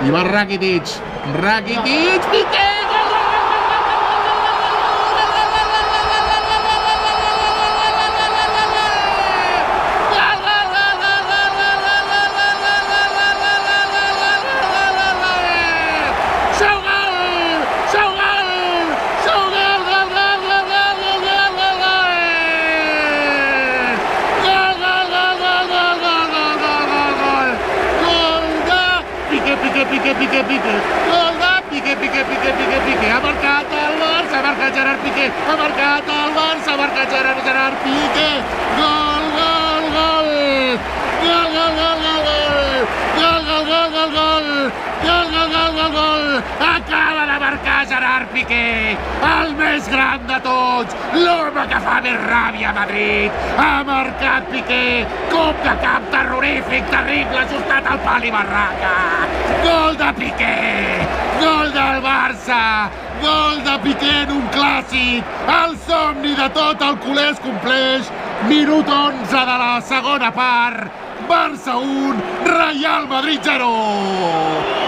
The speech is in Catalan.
I va Rakitic, Piqué! Piqué, gol de Piqué, ha marcat el Barça, ha marcat Gerard Piqué, ha marcat el Barça, ha marcat Gerard Piqué, gol, acaba de marcar Gerard Piqué, el més gran de tots, l'home que fa més ràbia a Madrid, ha marcat Piqué, cop de cap terrorífic, terrible, ajustat al pal i barraca, gol de Piqué, gol del Barça, gol de Piqué en un clàssic, el somni de tot el culer es compleix, minut 11 de la segona part, Barça 1, Real Madrid 0.